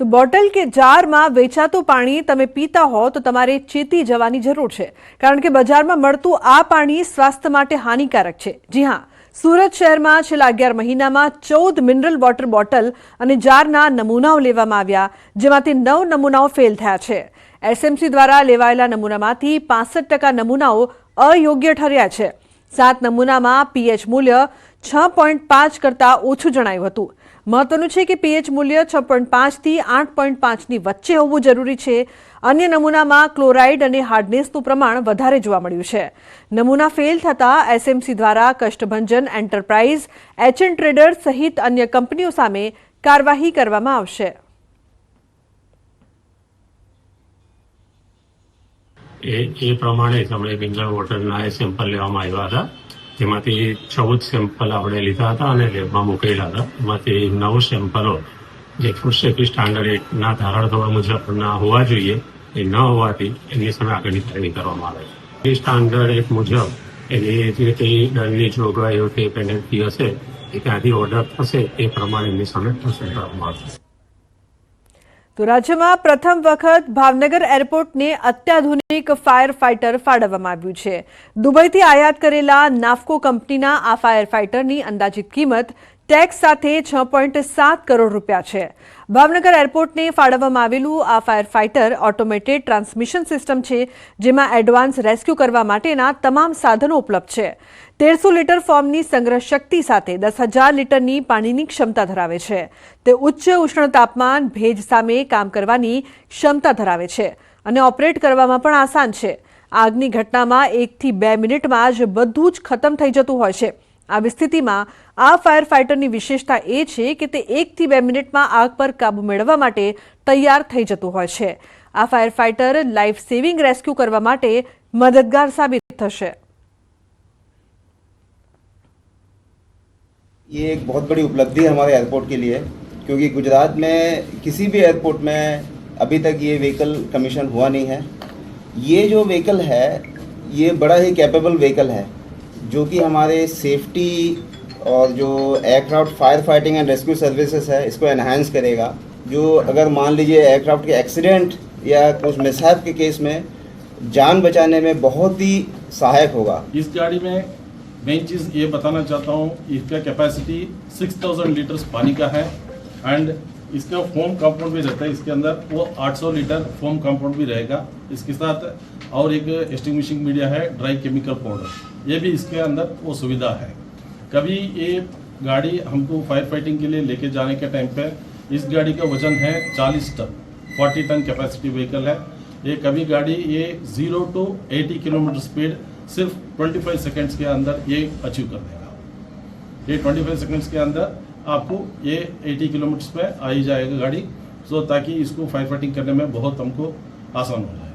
તો બોટલ કે જારમાં વેચાતું પાણી તમે પીતા હો તો તમારે ચેતી જવાની જરૂર છે, કારણ કે બજારમાં મળતું આ પાણી સ્વાસ્થ્ય માટે હાનિકારક છે. જી હા, સુરત શહેરમાં છેલ્લા 11 મહિનામાં 14 મિનરલ વોટર બોટલ અને જારના નમૂનાઓ લેવામાં આવ્યા, જેમાંથી 9 નમૂનાઓ ફેલ થયા છે. એસએમસી દ્વારા લેવાયેલા નમૂનામાંથી 65% નમૂનાઓ અયોગ્ય ઠર્યા છે. 7 નમૂનામાં પીએચ મૂલ્ય 6.5 કરતાં ઓછું જણાયું હતું. મહત્વનું છે કે પીએચ મૂલ્ય 6.5 થી 8.5 ની વચ્ચે હોવું જરૂરી છે. અન્ય નમૂનામાં ક્લોરાઇડ અને હાર્ડનેસનું પ્રમાણ વધારે જોવા મળ્યું છે. નમૂના ફેલ થતાં એસએમસી દ્વારા કષ્ટભંજન એન્ટરપ્રાઇઝ, એચએન ટ્રેડર્સ સહિત અન્ય કંપનીઓ સામે કાર્યવાહી કરવામાં આવશે. એ પ્રમાણે આપણે મિનરલ વોટરના સેમ્પલ લેવામાં આવ્યા હતા, જેમાંથી 14 સેમ્પલ આપણે લીધા હતા અને લેબમાં મૂકેલા હતા. એમાંથી 9 સેમ્પલો જે ફૂડ સેફ્ટી સ્ટાન્ડર્ડના ધારાધોરણ મુજબના હોવા જોઈએ એ ન હોવાથી એમની સામે આગળની કાર્યવાહી કરવામાં આવે છે. સ્ટાન્ડર્ડ એક મુજબ એની જે કંઈ દંડની જોગવાઈઓ કે પેનલ્ટી હશે એ ત્યાંથી ઓર્ડર થશે એ પ્રમાણે એમની સામે પસંદ કરવામાં આવશે. તો રાજ્યમાં પ્રથમ વખત ભાવનગર એરપોર્ટને અત્યાધુનિક ફાયર ફાઇટર ફાળવવામાં આવ્યું છે. દુબઈથી આયાત કરેલા નાફકો કંપનીના આ ફાયર ફાઇટરની અંદાજિત કિંમત ટેક્સ સાથે 6.7 કરોડ રૂપિયા છે. ભાવનગર એરપોર્ટને ફાળવવામાં આવેલું આ fire fighter automated transmission system છે, જેમાં એડવાન્સ રેસ્ક્યુ કરવા માટેના તમામ સાધનો ઉપલબ્ધ છે. 1300 લીટર ફોર્મની સંગ્રહ શક્તિ સાથે 10,000 લીટરની પાણીની ક્ષમતા ધરાવે છે. તે ઉચ્ચ ઉષ્ણ તાપમાન, ભેજ સામે કામ કરવાની ક્ષમતા ધરાવે છે અને ઓપરેટ કરવામાં પણ આસાન છે. આગની ઘટનામાં 1 થી 2 મિનિટમાં જ બધું જ ખતમ થઈ જતું હોય છે. આવી સ્થિતિમાં આ ફાયર ફાઇટરની વિશેષતા એ છે કે તે 1 થી 2 મિનિટમાં આગ પર કાબુ મેળવવા માટે તૈયાર થઈ જતું હોય છે. આ fire fighter life saving rescue કરવા માટે મદદગાર સાબિત થશે. ये एक बहुत बड़ी उपलब्धि है हमारे एयरपोर्ट के लिए, क्योंकि गुजरात में किसी भी एयरपोर्ट में अभी तक ये व्हीकल कमीशन हुआ नहीं है. ये जो व्हीकल है ये बड़ा ही कैपेबल व्हीकल है, जो कि हमारे सेफ्टी और जो aircraft fire fighting and rescue services है इसको एनहांस करेगा. जो अगर मान लीजिए एयरक्राफ्ट के एक्सीडेंट या कुछ मिसहैप के केस में जान बचाने में बहुत ही सहायक होगा. इस गाड़ी में मेन चीज़ ये बताना चाहता हूँ, इसका कैपेसिटी 6000 लीटर्स पानी का है एंड इसका फोम कंपाउंड भी रहता है. इसके अंदर वो 800 लीटर फोम कंपाउंड भी रहेगा. इसके साथ और एक एक्सटिंग्विशिंग मीडिया है, ड्राई केमिकल पाउडर, ये भी इसके अंदर वो सुविधा है. कभी ये गाड़ी हमको फायर फाइटिंग के लिए लेके जाने के टाइम पे इस गाड़ी का वजन है 40 टन, 40 टन कैपेसिटी व्हीकल है. ये कभी गाड़ी ये 0 to 80 किलोमीटर स्पीड सिर्फ 25 सेकंड्स के अंदर ये अचीव कर देगा. ये 25 सेकंड्स के अंदर आपको ये 80 किलोमीटर पे आ ही जाएगा गाड़ी, सो ताकि इसको फायर फाइटिंग करने में बहुत हमको आसान हो जाए.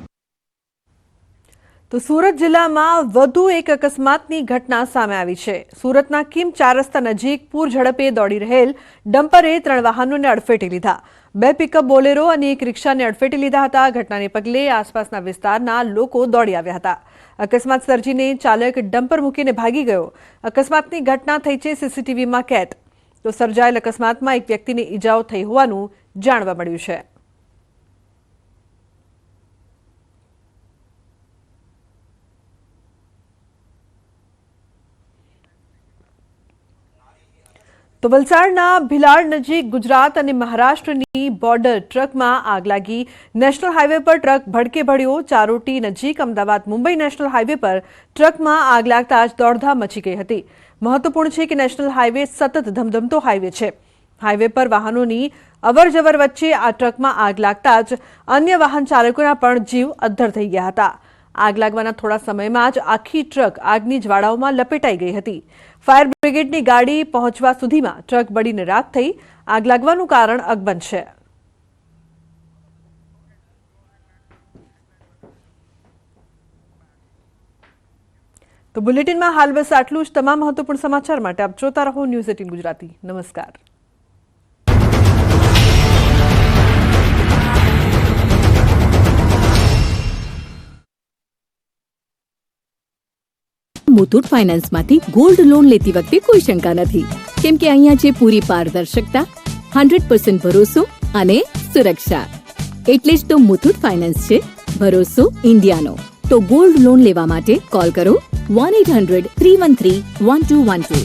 તો સુરત જિલ્લામાં વધુ એક અકસ્માતની ઘટના સામે આવી છે. સુરતના કિમ 4 રસ્તા નજીક પૂર ઝડપે દોડી રહેલ ડમ્પરે 3 વાહનોને અડફેટી લીધા. 2 પિકઅપ બોલેરો અને એક રિક્ષાને અડફેટી લીધા હતા. ઘટનાને પગલે આસપાસના વિસ્તારના લોકો દોડી આવ્યા હતા. અકસ્માત સર્જીને ચાલક ડમ્પર મૂકીને ભાગી ગયો. અકસ્માતની ઘટના થઈ છે સીસીટીવીમાં કેદ. તો સર્જાયેલ અકસ્માતમાં એક વ્યક્તિને ઈજાઓ થઈ હોવાનું જાણવા મળ્યું છે. તો વલસાડના ભિલાડ નજીક ગુજરાત અને મહારાષ્ટ્રની બોર્ડર ટ્રકમાં આગ લાગી. નેશનલ હાઈવે પર ટ્રક ભડકે ભળ્યો. ચારોટી નજીક અમદાવાદ મુંબઈ નેશનલ હાઈવે પર ટ્રકમાં આગ લાગતા જ દોડધામ મચી ગઈ હતી. મહત્વપૂર્ણ છે કે નેશનલ હાઈવે સતત ધમધમતો હાઈવે છે. હાઈવે પર વાહનોની અવરજવર વચ્ચે આ ટ્રકમાં આગ લાગતા જ અન્ય વાહન ચાલકોના પણ જીવ અદ્ધર થઈ ગયા હતા. આગ લાગવાના થોડા સમયમાં જ આખી ટ્રક આગની જ્વાળાઓમાં લપેટાઈ ગઈ હતી. ફાયર બ્રિગેડની ગાડી પહોંચવા સુધીમાં ટ્રક બળીને રાખ થઈ. આગ લાગવાનું કારણ અકબંધ છે. તો બુલેટિનમાં હાલ બસ આટલું જ. તમામ મહત્વપૂર્ણ સમાચાર માટે આપ જોતા રહો ન્યૂઝ 18 ગુજરાતી. નમસ્કાર. મુથુટ ફાઇનાન્સમાંથી ગોલ્ડ લોન લેતી વખતે કોઈ શંકા નથી, કેમ કે અહીંયા છે પૂરી પારદર્શકતા, 100% ભરોસો અને સુરક્ષા. એટલે જ તો મુથુટ ફાઇનાન્સ છે ભરોસો ઇન્ડિયાનો. તો ગોલ્ડ લોન લેવા માટે કોલ કરો 1-800-313-1212.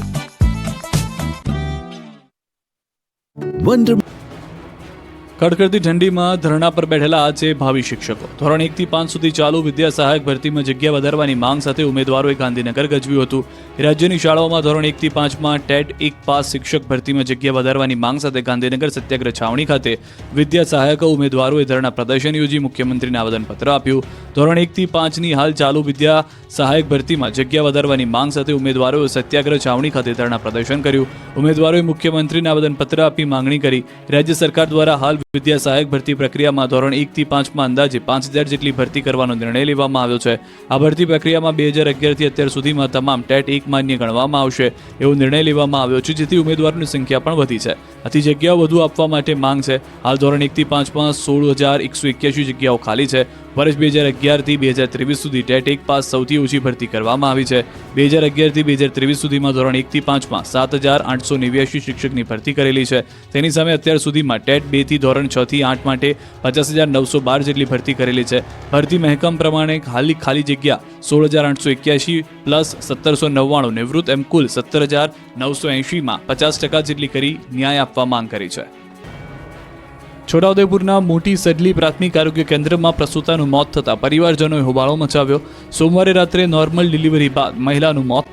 કડકડતી ઠંડીમાં ધરણા પર બેઠેલા આ છે ભાવિ શિક્ષકો. ધોરણ 1 થી 5 સુધી ચાલુ વિદ્યા સહાયક ભરતીમાં જગ્યા વધારવાની માંગ સાથે ઉમેદવારોએ ગાંધીનગર ગજવ્યું હતું. રાજ્યની શાળાઓમાં ધોરણ 1 થી 5માં ટેટ 1 પાસ શિક્ષક ભરતીમાં જગ્યા વધારવાની માંગ સાથે ગાંધીનગર સત્યાગ્રહ છાવણી ખાતે વિદ્યા સહાયક ઉમેદવારોએ ધરણા પ્રદર્શન યોજી મુખ્યમંત્રીને આવેદનપત્ર આપ્યું. ધોરણ 1 થી 5ની હાલ ચાલુ વિદ્યા સહાયક ભરતીમાં જગ્યા વધારવાની માંગ સાથે ઉમેદવારોએ સત્યાગ્રહ છાવણી ખાતે ધરણા પ્રદર્શન કર્યું. ઉમેદવારોએ મુખ્યમંત્રીને આવેદનપત્ર આપી માંગણી કરી. રાજ્ય સરકાર દ્વારા હાલ વિદ્યા સહાયક ભરતી પ્રક્રિયામાં ધોરણ 1 થી 5માં અંદાજે 5000 જેટલી ભરતી કરવાનો નિર્ણય લેવામાં આવ્યો છે. આ ભરતી પ્રક્રિયામાં 2011 થી અત્યાર સુધીમાં તમામ ટેટ 1 માન્ય ગણવામાં આવશે એવો નિર્ણય લેવામાં આવ્યો છે, જેથી ઉમેદવારોની સંખ્યા પણ વધી છે. આથી જગ્યાઓ વધુ આપવા માટે માંગ છે. હાલ ધોરણ 1 થી 5માં 16181 જગ્યાઓ ખાલી છે. વર્ષ 2011 થી 2023 સુધી ટેટ 1 પાસ સૌથી ઓછી ભરતી કરવામાં આવી છે. 2011 થી 2023 સુધીમાં ધોરણ 1 થી 5માં 7889 શિક્ષકની ભરતી કરેલી છે. તેની સામે અત્યાર સુધીમાં ટેટ 2 થી ધોરણ 6 થી 8 માટે 50912 જેટલી ભરતી કરેલી છે. ભરતી મહેકમ પ્રમાણે ખાલી જગ્યા 16881 પ્લસ 1799 નિવૃત્ત એમ કુલ 17980માં 50% જેટલી કરી ન્યાય આપવા માંગ કરી છે. છોટાઉદેપુરના મોટી સડલી પ્રાથમિક આરોગ્ય કેન્દ્રમાં પ્રસૂતાનું મોત થતાં પરિવારજનોએ હોબાળો મચાવ્યો. સોમવારે રાત્રે નોર્મલ ડિલિવરી બાદ મહિલાનું મોત